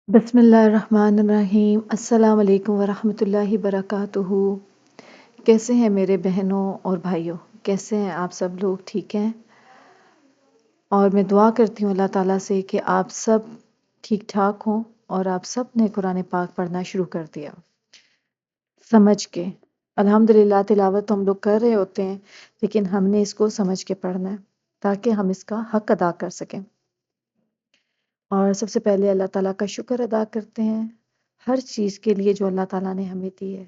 بسم اللہ الرحمن الرحیم۔ السلام علیکم ورحمۃ اللہ وبرکاتہ۔ کیسے ہیں میرے بہنوں اور بھائیوں؟ کیسے ہیں آپ سب لوگ؟ ٹھیک ہیں؟ اور میں دعا کرتی ہوں اللہ تعالیٰ سے کہ آپ سب ٹھیک ٹھاک ہوں اور آپ سب نے قرآن پاک پڑھنا شروع کر دیا سمجھ کے۔ الحمدللہ تلاوت تو ہم لوگ کر رہے ہوتے ہیں، لیکن ہم نے اس کو سمجھ کے پڑھنا ہے تاکہ ہم اس کا حق ادا کر سکیں۔ اور سب سے پہلے اللہ تعالیٰ کا شکر ادا کرتے ہیں ہر چیز کے لیے جو اللہ تعالیٰ نے ہمیں دی ہے،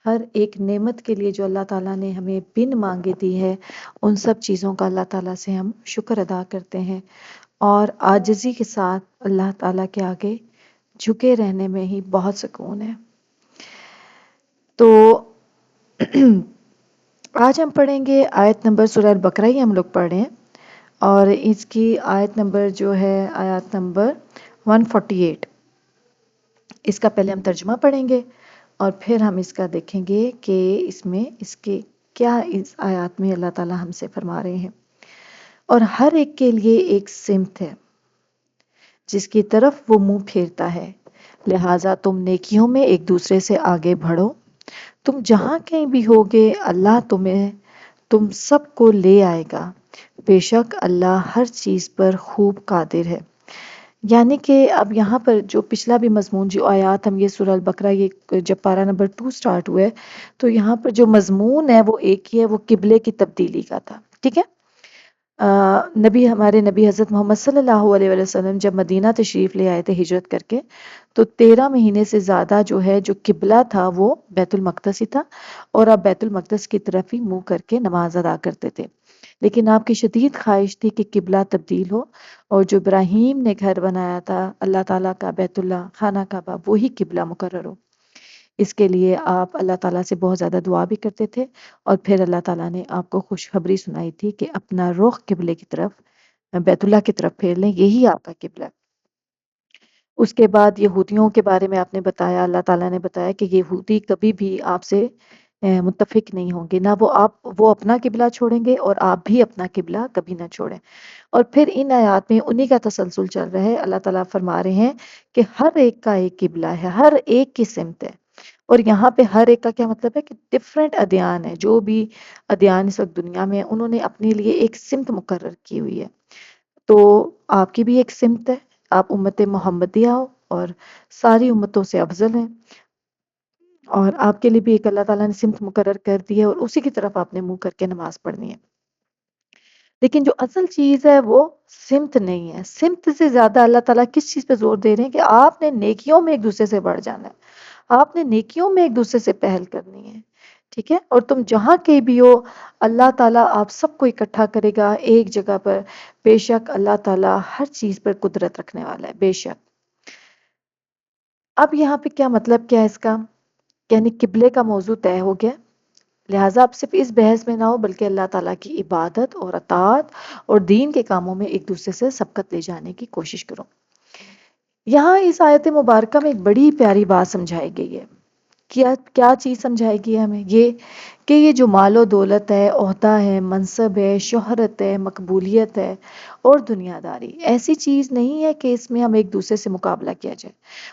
ہر ایک نعمت کے لیے جو اللہ تعالیٰ نے ہمیں بن مانگے دی ہے، ان سب چیزوں کا اللہ تعالیٰ سے ہم شکر ادا کرتے ہیں اور عاجزی کے ساتھ اللہ تعالیٰ کے آگے جھکے رہنے میں ہی بہت سکون ہے۔ تو آج ہم پڑھیں گے آیت نمبر، سورہ البقرہ ہی ہم لوگ پڑھ رہے ہیں، اور اس کی آیت نمبر جو ہے آیت نمبر 148۔ اس کا پہلے ہم ترجمہ پڑھیں گے اور پھر ہم اس کا دیکھیں گے کہ اس کے کیا اس آیات میں اللہ تعالیٰ ہم سے فرما رہے ہیں۔ اور ہر ایک کے لیے ایک سمت ہے جس کی طرف وہ منہ پھیرتا ہے، لہٰذا تم نیکیوں میں ایک دوسرے سے آگے بڑھو۔ تم جہاں کہیں بھی ہوگے اللہ تم سب کو لے آئے گا، بے شک اللہ ہر چیز پر خوب قادر ہے۔ یعنی کہ اب یہاں پر جو پچھلا بھی مضمون، جو آیات ہم یہ سورہ البقرہ، یہ جب پارہ نمبر 2 سٹارٹ ہوا ہے، تو یہاں پر جو مضمون ہے وہ ایک ہی ہے، وہ قبلے کی تبدیلی کا تھا، ٹھیک ہے۔ ہمارے نبی حضرت محمد صلی اللہ علیہ وسلم جب مدینہ تشریف لے آئے تھے ہجرت کر کے، تو 13 مہینے سے زیادہ جو قبلہ تھا وہ بیت المقدس ہی تھا، اور آپ بیت المقدس کی طرف ہی منہ کر کے نماز ادا کرتے تھے۔ لیکن آپ کی شدید خواہش تھی کہ قبلہ تبدیل ہو، اور جو ابراہیم نے گھر بنایا تھا اللہ تعالیٰ کا، بیت اللہ خانہ کعبہ، وہی قبلہ مقرر ہو۔ اس کے لیے آپ اللہ تعالیٰ سے بہت زیادہ دعا بھی کرتے تھے، اور پھر اللہ تعالیٰ نے آپ کو خوشخبری سنائی تھی کہ اپنا رخ قبلے کی طرف، بیت اللہ کی طرف پھیر لیں، یہی آپ کا قبلہ ہے۔ اس کے بعد یہودیوں کے بارے میں آپ نے بتایا، اللہ تعالیٰ نے بتایا کہ یہودی کبھی بھی آپ سے متفق نہیں ہوں گے، نہ وہ اپنا قبلہ چھوڑیں گے اور آپ بھی اپنا قبلہ کبھی نہ چھوڑیں۔ اور پھر ان آیات میں انہی کا تسلسل چل رہا ہے، اللہ تعالیٰ فرما رہے ہیں کہ ہر ایک کا ایک قبلہ ہے، ہر ایک کی سمت ہے۔ اور یہاں پہ ہر ایک کا کیا مطلب ہے کہ ڈفرینٹ ادیان ہے، جو بھی ادیان اس وقت دنیا میں ہیں، انہوں نے اپنے لیے ایک سمت مقرر کی ہوئی ہے۔ تو آپ کی بھی ایک سمت ہے، آپ امت محمدیہ ہو اور ساری امتوں سے افضل ہیں، اور آپ کے لیے بھی ایک اللہ تعالیٰ نے سمت مقرر کر دی ہے، اور اسی کی طرف آپ نے منہ کر کے نماز پڑھنی ہے۔ لیکن جو اصل چیز ہے وہ سمت نہیں ہے۔ سمت سے زیادہ اللہ تعالیٰ کس چیز پہ زور دے رہے ہیں کہ آپ نے نیکیوں میں ایک دوسرے سے بڑھ جانا ہے، آپ نے نیکیوں میں ایک دوسرے سے پہل کرنی ہے، ٹھیک ہے۔ اور تم جہاں کہیں بھی ہو، اللہ تعالیٰ آپ سب کو اکٹھا کرے گا ایک جگہ پر، بے شک اللہ تعالیٰ ہر چیز پر قدرت رکھنے والا ہے، بے شک۔ اب یہاں پہ کیا مطلب کیا ہے اس کا؟ یعنی قبلے کا موضوع طے ہو گیا، لہٰذا آپ صرف اس بحث میں نہ ہو، بلکہ اللہ تعالیٰ کی عبادت اور اطاعت اور دین کے کاموں میں ایک دوسرے سے سبقت لے جانے کی کوشش کرو۔ یہاں اس آیت مبارکہ میں ایک بڑی پیاری بات سمجھائی گئی ہے۔ کیا چیز سمجھائی گئی ہے ہمیں؟ یہ کہ یہ جو مال و دولت ہے، عہدہ ہے، منصب ہے، شہرت ہے، مقبولیت ہے اور دنیا داری، ایسی چیز نہیں ہے کہ اس میں ہم ایک دوسرے سے مقابلہ کیا جائے۔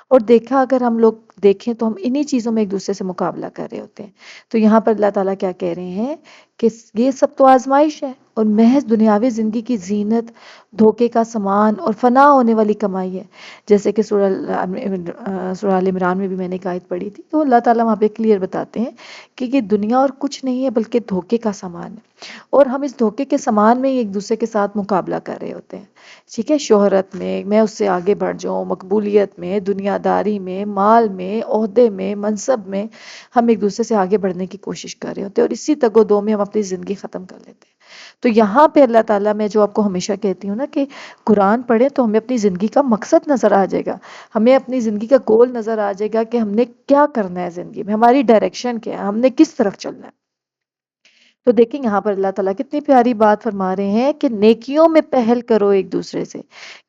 اور دیکھا اگر ہم لوگ دیکھیں تو ہم انہی چیزوں میں ایک دوسرے سے مقابلہ کر رہے ہوتے ہیں۔ تو یہاں پر اللہ تعالیٰ کیا کہہ رہے ہیں کہ یہ سب تو آزمائش ہے، اور محض دنیاوی زندگی کی زینت، دھوکے کا سامان اور فنا ہونے والی کمائی ہے۔ جیسے کہ سورہ آل عمران میں بھی میں نے ایک آیت پڑھی تھی، تو اللہ تعالیٰ وہاں پہ کلیئر بتاتے ہیں کہ یہ دنیا اور کچھ نہیں ہے بلکہ دھوکے کا سامان ہے، اور ہم اس دھوکے کے سامان میں ایک دوسرے کے ساتھ مقابلہ کر رہے ہوتے ہیں، ٹھیک ہے۔ شہرت میں اس سے آگے بڑھ جاؤں، مقبولیت میں، دنیا داری میں، مال میں، عہدے میں، منصب میں، ہم ایک دوسرے سے آگے بڑھنے کی کوشش کر رہے ہوتے ہیں، اور اسی تگ و دو میں ہم اپنی زندگی ختم کر لیتے ہیں۔ تو یہاں پہ اللہ تعالیٰ، میں جو آپ کو ہمیشہ کہتی ہوں نا کہ قرآن پڑھیں تو ہمیں اپنی زندگی کا مقصد نظر آ جائے گا، ہمیں اپنی زندگی کا گول نظر آ جائے گا کہ ہم نے کیا کرنا ہے زندگی میں، ہماری ڈائریکشن کیا ہے، ہم نے کس طرف چلنا ہے۔ تو دیکھیں یہاں پر اللہ تعالیٰ کتنی پیاری بات فرما رہے ہیں کہ نیکیوں میں پہل کرو ایک دوسرے سے،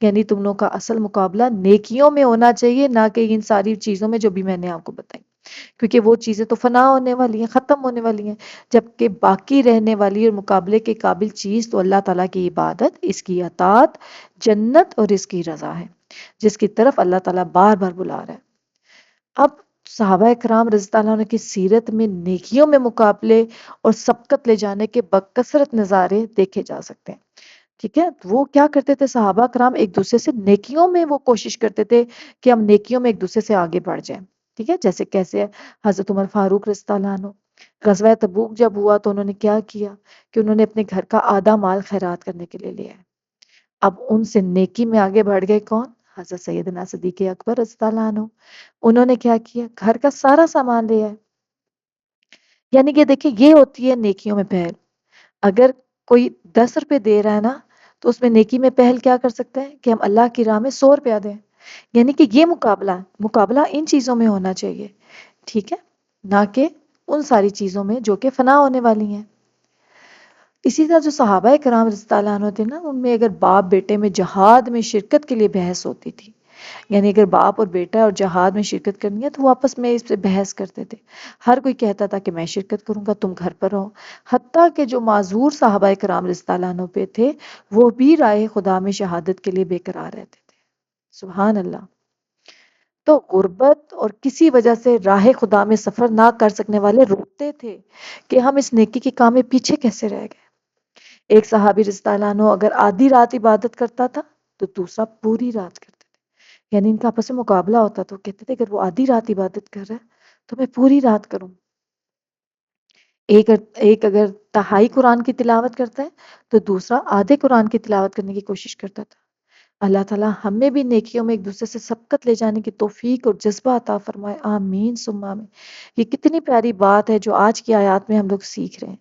یعنی تم لوگوں کا اصل مقابلہ نیکیوں میں ہونا چاہیے، نہ کہ ان ساری چیزوں میں جو بھی میں نے آپ کو بتائی، کیونکہ وہ چیزیں تو فنا ہونے والی ہیں، ختم ہونے والی ہیں، جبکہ باقی رہنے والی اور مقابلے کے قابل چیز تو اللہ تعالیٰ کی عبادت، اس کی اطاعت، جنت اور اس کی رضا ہے۔ جس کی طرف اللہ تعالیٰ بار بار بلا رہا ہے۔ اب صحابہ کرام رضی اللہ عنہ کی سیرت میں نیکیوں میں مقابلے اور سبقت لے جانے کے بکثرت نظارے دیکھے جا سکتے ہیں۔ ٹھیک ہے، وہ کیا کرتے تھے صحابہ کرام؟ ایک دوسرے سے نیکیوں میں وہ کوشش کرتے تھے کہ ہم نیکیوں میں ایک دوسرے سے آگے بڑھ جائیں۔ ٹھیک ہے، جیسے کیسے حضرت عمر فاروق رضی اللہ عنہ غزوہ تبوک جب ہوا تو انہوں نے کیا کیا کہ انہوں نے اپنے گھر کا آدھا مال خیرات کرنے کے لیے لیا ہے۔ اب ان سے نیکی میں آگے بڑھ گئے کون؟ حضرت سیدنا صدیق اکبر رضی اللہ عنہ۔ انہوں نے کیا کیا؟ گھر کا سارا سامان لیا ہے۔ یعنی کہ دیکھیں یہ ہوتی ہے نیکیوں میں پہل۔ اگر کوئی 10 روپے دے رہا ہے نا تو اس میں نیکی میں پہل کیا کر سکتے ہیں کہ ہم اللہ کی راہ میں 100 روپیہ دیں۔ یعنی کہ یہ مقابلہ ان چیزوں میں ہونا چاہیے، ٹھیک ہے، نہ کہ ان ساری چیزوں میں جو کہ فنا ہونے والی ہیں۔ اسی طرح جو صحابہ کرام رضی اللہ عنہ تھے نا، ان میں اگر باپ بیٹے میں جہاد میں شرکت کے لیے بحث ہوتی تھی، یعنی اگر باپ اور بیٹا اور جہاد میں شرکت کرنی ہے تو وہ آپس میں اس پہ بحث کرتے تھے۔ ہر کوئی کہتا تھا کہ میں شرکت کروں گا، تم گھر پر رہو۔ حتیٰ کہ جو معذور صحابہ کرام رضی اللہ عنہ پہ تھے وہ بھی راہ خدا میں شہادت کے لیے بے قرار رہتے تھے۔ سبحان اللہ۔ تو غربت اور کسی وجہ سے راہ خدا میں سفر نہ کر سکنے والے روتے تھے کہ ہم اس نیکی کے کام میں پیچھے کیسے رہ گئے۔ ایک صحابی رضی اللہ عنہ اگر آدھی رات عبادت کرتا تھا تو دوسرا پوری رات کرتا تھا، یعنی ان کا آپس میں مقابلہ ہوتا تو کہتے تھے اگر وہ آدھی رات عبادت کر رہا ہے تو میں پوری رات کروں۔ ایک اگر تہائی قرآن کی تلاوت کرتا ہے تو دوسرا آدھے قرآن کی تلاوت کرنے کی کوشش کرتا تھا۔ اللہ تعالیٰ ہمیں بھی نیکیوں میں ایک دوسرے سے سبقت لے جانے کی توفیق اور جذبہ عطا فرمائے، آمین ثم آمین۔ یہ کتنی پیاری بات ہے جو آج کی آیات میں ہم لوگ سیکھ رہے ہیں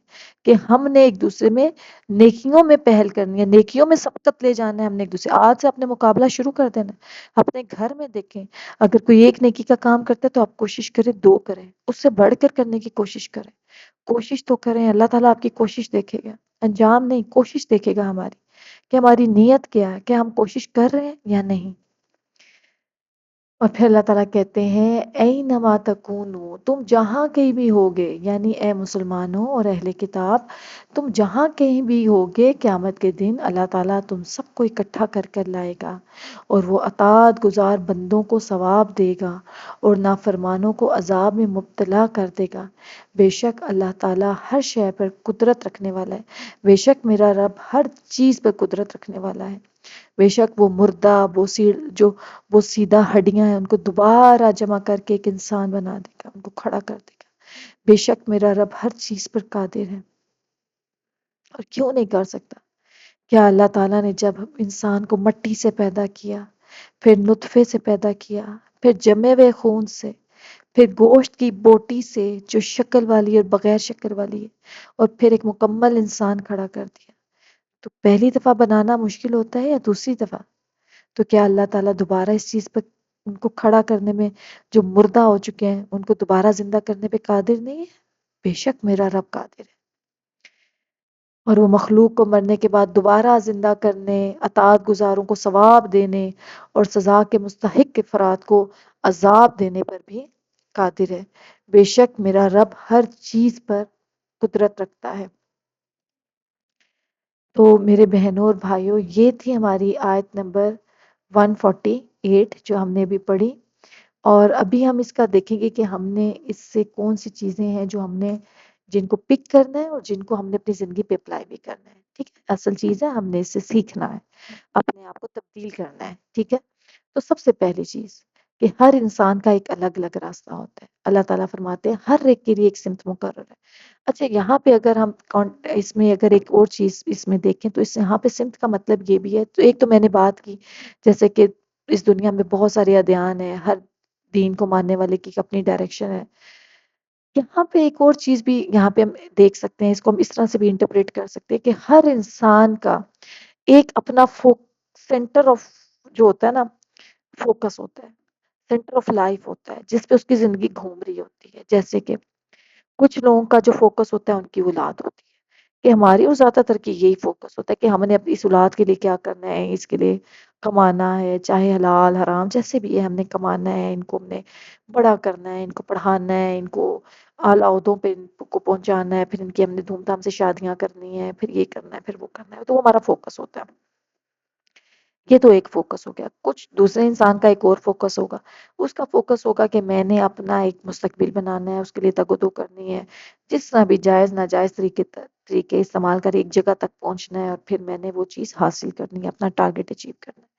کہ ہم نے ایک دوسرے میں نیکیوں میں پہل کرنی ہے، نیکیوں میں سبقت لے جانا ہے۔ ہم نے ایک دوسرے آج سے اپنے مقابلہ شروع کر دینا ہے۔ اپنے گھر میں دیکھیں، اگر کوئی ایک نیکی کا کام کرتا ہے تو آپ کوشش کریں 2 کریں، اس سے بڑھ کر کرنے کی کوشش کریں۔ کوشش تو کریں، اللہ تعالیٰ آپ کی کوشش دیکھے گا، انجام نہیں، کوشش دیکھے گا ہماری کہ ہماری نیت کیا ہے، کہ ہم کوشش کر رہے ہیں یا نہیں۔ اور پھر اللہ تعالیٰ کہتے ہیں اینما تکونو، تم جہاں کہیں بھی ہوگے، یعنی اے مسلمانوں اور اہل کتاب، تم جہاں کہیں بھی ہوگے قیامت کے دن اللہ تعالیٰ تم سب کو اکٹھا کر کر لائے گا اور وہ اطاعت گزار بندوں کو ثواب دے گا اور نافرمانوں کو عذاب میں مبتلا کر دے گا۔ بے شک اللہ تعالیٰ ہر شے پر قدرت رکھنے والا ہے، بے شک میرا رب ہر چیز پر قدرت رکھنے والا ہے۔ بے شک وہ مردہ جو وہ سیدھا ہڈیاں ہیں ان کو دوبارہ جمع کر کے ایک انسان بنا دے گا، ان کو کھڑا کر دے گا۔ بے شک میرا رب ہر چیز پر قادر ہے۔ اور کیوں نہیں کر سکتا؟ کیا اللہ تعالیٰ نے جب انسان کو مٹی سے پیدا کیا، پھر نطفے سے پیدا کیا، پھر جمے ہوئے خون سے، پھر گوشت کی بوٹی سے جو شکل والی اور بغیر شکل والی ہے، اور پھر ایک مکمل انسان کھڑا کر دیا، تو پہلی دفعہ بنانا مشکل ہوتا ہے یا دوسری دفعہ؟ تو کیا اللہ تعالیٰ دوبارہ اس چیز پر ان کو کھڑا کرنے میں، جو مردہ ہو چکے ہیں ان کو دوبارہ زندہ کرنے پہ قادر نہیں ہے؟ بے شک میرا رب قادر ہے۔ اور وہ مخلوق کو مرنے کے بعد دوبارہ زندہ کرنے، اطاعت گزاروں کو ثواب دینے اور سزا کے مستحق افراد کو عذاب دینے پر بھی قادر ہے۔ بے شک میرا رب ہر چیز پر قدرت رکھتا ہے۔ تو میرے بہنوں اور بھائیوں، یہ تھی ہماری آیت نمبر 148 جو ہم نے ابھی پڑھی، اور ابھی ہم اس کا دیکھیں گے کہ ہم نے اس سے کون سی چیزیں ہیں جو ہم نے جن کو پک کرنا ہے اور جن کو ہم نے اپنی زندگی پہ اپلائی بھی کرنا ہے۔ ٹھیک ہے، اصل چیز ہے ہم نے اس سے سیکھنا ہے، اپنے آپ کو تبدیل کرنا ہے۔ ٹھیک ہے، تو سب سے پہلی چیز کہ ہر انسان کا ایک الگ الگ راستہ ہوتا ہے۔ اللہ تعالیٰ فرماتے ہیں ہر ایک کے لیے ایک سمت مقرر ہے۔ اچھا، یہاں پہ اگر ہم اس میں اگر ایک اور چیز اس میں دیکھیں تو یہاں پہ سمت کا مطلب یہ بھی ہے، تو ایک تو میں نے بات کی جیسے کہ اس دنیا میں بہت سارے ادیان ہیں، ہر دین کو ماننے والے کی اپنی ڈائریکشن ہے۔ یہاں پہ ایک اور چیز بھی یہاں پہ ہم دیکھ سکتے ہیں، اس کو ہم اس طرح سے بھی انٹرپریٹ کر سکتے ہیں کہ ہر انسان کا ایک اپنا سینٹر آف جو ہوتا ہے نا، فوکس ہوتا ہے، سینٹر آف لائف ہوتا ہے جس پہ اس کی زندگی گھوم رہی ہوتی ہے۔ جیسے کہ کچھ لوگوں کا جو فوکس ہوتا ہے ان کی اولاد ہوتی ہے، کہ ہماری اور زیادہ تر کی یہی فوکس ہوتا ہے کہ ہم نے اپنی اس اولاد کے لیے کیا کرنا ہے، اس کے لیے کمانا ہے، چاہے حلال حرام جیسے بھی ہے ہم نے کمانا ہے، ان کو ہم نے بڑا کرنا ہے، ان کو پڑھانا ہے، ان کو اعلیٰ عہدوں پہ ان کو پہنچانا ہے، پھر ان کی ہم نے دھوم دھام سے شادیاں کرنی ہے، پھر یہ کرنا ہے، پھر وہ کرنا ہے، تو وہ ہمارا فوکس ہوتا ہے۔ یہ تو ایک فوکس ہو گیا. کچھ دوسرے انسان کا ایک اور فوکس ہوگا. اس کا فوکس ہوگا کہ میں نے اپنا ایک مستقبل بنانا ہے، اس کے لیے تگ و دو کرنی ہے، جس طرح بھی جائز ناجائز طریقے استعمال کر ایک جگہ تک پہنچنا ہے، اور پھر میں نے وہ چیز حاصل کرنی ہے، اپنا ٹارگٹ اچیو کرنا ہے.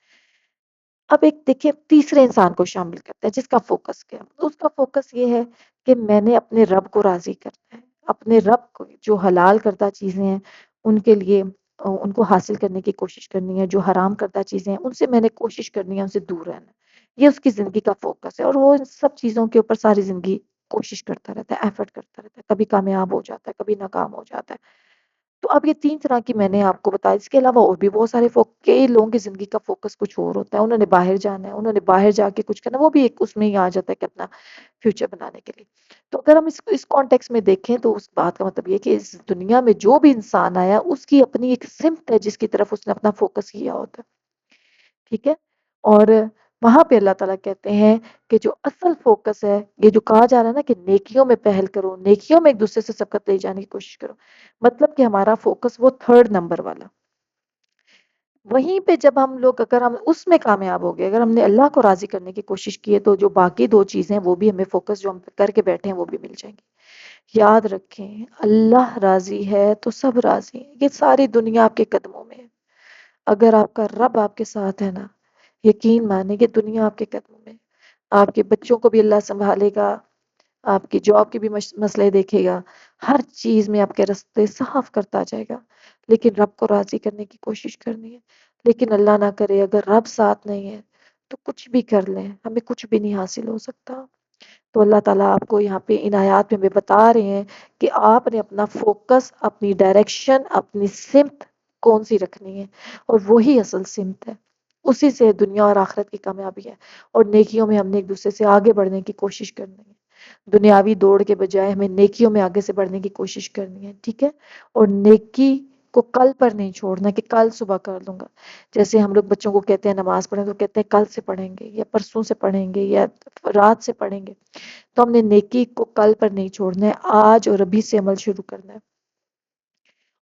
اب ایک دیکھیں تیسرے انسان کو شامل کرتے ہیں جس کا فوکس کیا ہے. اس کا فوکس یہ ہے کہ میں نے اپنے رب کو راضی کرنا ہے، اپنے رب کو جو حلال کردہ چیزیں ہیں ان کے لیے ان کو حاصل کرنے کی کوشش کرنی ہے، جو حرام کردہ چیزیں ہیں ان سے میں نے کوشش کرنی ہے ان سے دور رہنا ہے. یہ اس کی زندگی کا فوکس ہے، اور وہ ان سب چیزوں کے اوپر ساری زندگی کوشش کرتا رہتا ہے، ایفرٹ کرتا رہتا ہے، کبھی کامیاب ہو جاتا ہے، کبھی ناکام ہو جاتا ہے. تو اب یہ تین طرح کی میں نے آپ کو بتایا. اس کے علاوہ اور بھی بہت سارے کئی لوگوں کی زندگی کا فوکس کچھ اور ہوتا ہے. انہوں نے باہر جانا ہے، انہوں نے باہر جا کے کچھ کرنا، وہ بھی ایک اس میں ہی آ جاتا ہے کہ اپنا فیوچر بنانے کے لیے. تو اگر ہم اس کانٹیکس میں دیکھیں تو اس بات کا مطلب یہ کہ اس دنیا میں جو بھی انسان آیا اس کی اپنی ایک سمت ہے جس کی طرف اس نے اپنا فوکس کیا ہوتا ہے. ٹھیک ہے. اور وہاں پہ اللہ تعالیٰ کہتے ہیں کہ جو اصل فوکس ہے، یہ جو کہا جا رہا ہے نا کہ نیکیوں میں پہل کرو، نیکیوں میں ایک دوسرے سے سبقت لے جانے کی کوشش کرو، مطلب کہ ہمارا فوکس وہ تھرڈ نمبر والا. وہیں پہ جب ہم لوگ اگر ہم اس میں کامیاب ہو گئے، اگر ہم نے اللہ کو راضی کرنے کی کوشش کی ہے، تو جو باقی دو چیزیں وہ بھی ہمیں فوکس جو ہم کر کے بیٹھے ہیں وہ بھی مل جائیں گی. یاد رکھیں اللہ راضی ہے تو سب راضی ہیں. یہ ساری دنیا آپ کے قدموں میں ہے. اگر آپ کا رب آپ کے ساتھ ہے نا، یقین مانے کہ دنیا آپ کے قدموں میں ہے. آپ کے بچوں کو بھی اللہ سنبھالے گا، آپ کی جاب کے بھی مسئلے دیکھے گا، ہر چیز میں آپ کے راستے صاف کرتا جائے گا. لیکن رب کو راضی کرنے کی کوشش کرنی ہے. لیکن اللہ نہ کرے اگر رب ساتھ نہیں ہے تو کچھ بھی کر لیں ہمیں کچھ بھی نہیں حاصل ہو سکتا. تو اللہ تعالیٰ آپ کو یہاں پہ ان آیات میں ہمیں بتا رہے ہیں کہ آپ نے اپنا فوکس، اپنی ڈائریکشن، اپنی سمت کون سی رکھنی ہے، اور وہی اصل سمت ہے. اسی سے دنیا اور آخرت کی کامیابی ہے. اور نیکیوں میں ہم نے ایک دوسرے سے آگے بڑھنے کی کوشش کرنی ہے. دنیاوی دوڑ کے بجائے ہمیں نیکیوں میں آگے سے بڑھنے کی کوشش کرنی ہے. ٹھیک ہے. اور نیکی کو کل پر نہیں چھوڑنا کہ کل صبح کر لوں گا. جیسے ہم لوگ بچوں کو کہتے ہیں نماز پڑھیں تو کہتے ہیں کل سے پڑھیں گے، یا پرسوں سے پڑھیں گے، یا رات سے پڑھیں گے. تو ہم نے نیکی کو کل پر نہیں چھوڑنا ہے، آج اور ابھی سے عمل شروع کرنا ہے.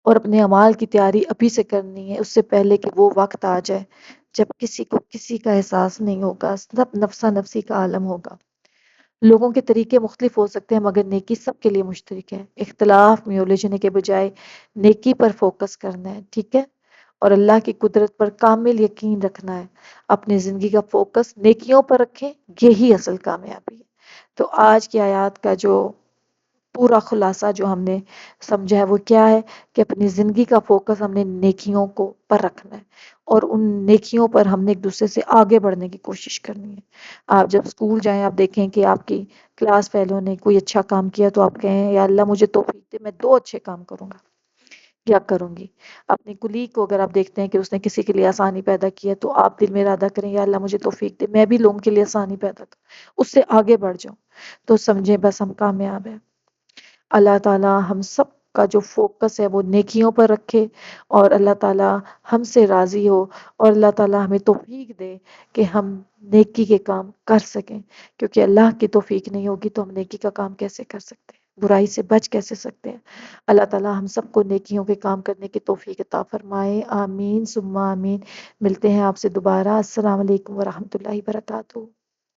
اور اپنے اعمال کی تیاری ابھی سے کرنی ہے، اس سے پہلے کہ وہ وقت آ جائے جب کسی کو کسی کا احساس نہیں ہوگا، سب نفسا نفسی کا عالم ہوگا. لوگوں کے طریقے مختلف ہو سکتے ہیں مگر نیکی سب کے لیے مشترک ہے. اختلاف میں الجھنے کے بجائے نیکی پر فوکس کرنا ہے. ٹھیک ہے. اور اللہ کی قدرت پر کامل یقین رکھنا ہے. اپنی زندگی کا فوکس نیکیوں پر رکھیں، یہی اصل کامیابی ہے. تو آج کی آیات کا جو پورا خلاصہ جو ہم نے سمجھا ہے وہ کیا ہے کہ اپنی زندگی کا فوکس ہم نے نیکیوں کو پر رکھنا ہے، اور ان نیکیوں پر ہم نے ایک دوسرے سے آگے بڑھنے کی کوشش کرنی ہے. آپ جب اسکول جائیں آپ دیکھیں کہ آپ کی کلاس فیلو نے کوئی اچھا کام کیا تو آپ کہیں یا اللہ مجھے توفیق دے میں دو اچھے کام کروں گا یا کروں گی. اپنی کلیگ کو اگر آپ دیکھتے ہیں کہ اس نے کسی کے لیے آسانی پیدا کی ہے تو آپ دل میں ارادہ کریں یا اللہ مجھے توفیق دے میں بھی لوگوں کے لیے آسانی پیدا کروں، اس سے آگے بڑھ جاؤں. تو سمجھیں بس ہم کامیاب ہیں. اللہ تعالیٰ ہم سب کا جو فوکس ہے وہ نیکیوں پر رکھے، اور اللہ تعالیٰ ہم سے راضی ہو، اور اللہ تعالیٰ ہمیں توفیق دے کہ ہم نیکی کے کام کر سکیں. کیونکہ اللہ کی توفیق نہیں ہوگی تو ہم نیکی کا کام کیسے کر سکتے ہیں، برائی سے بچ کیسے سکتے ہیں. اللہ تعالیٰ ہم سب کو نیکیوں کے کام کرنے کی توفیق عطا فرمائے. آمین ثم آمین. ملتے ہیں آپ سے دوبارہ. السلام علیکم ورحمۃ اللہ وبرکاتہ.